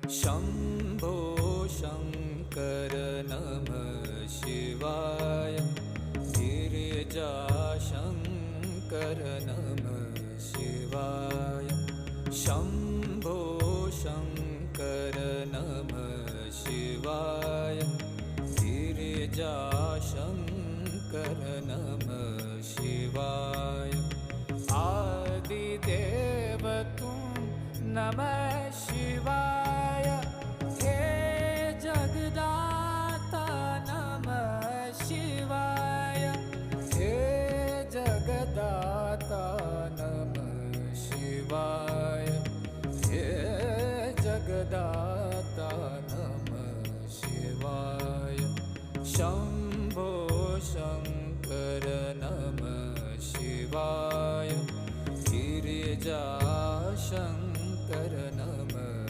शम्भो शङ्कर नमः शिवाय। गिरिजाशङ्कर नमः शिवाय। शम्भो शङ्कर नमः शिवाय। गिरिजाशङ्कर नमः शिवाय। आदिदेव तुम नमः शिवाय। हे जगदाता नमः शिवाय। हे जगदाता नमः शिवाय। हे जगदाता नमः शिवाय। शम्भो शङ्कर नमः शिवाय। गिरिजा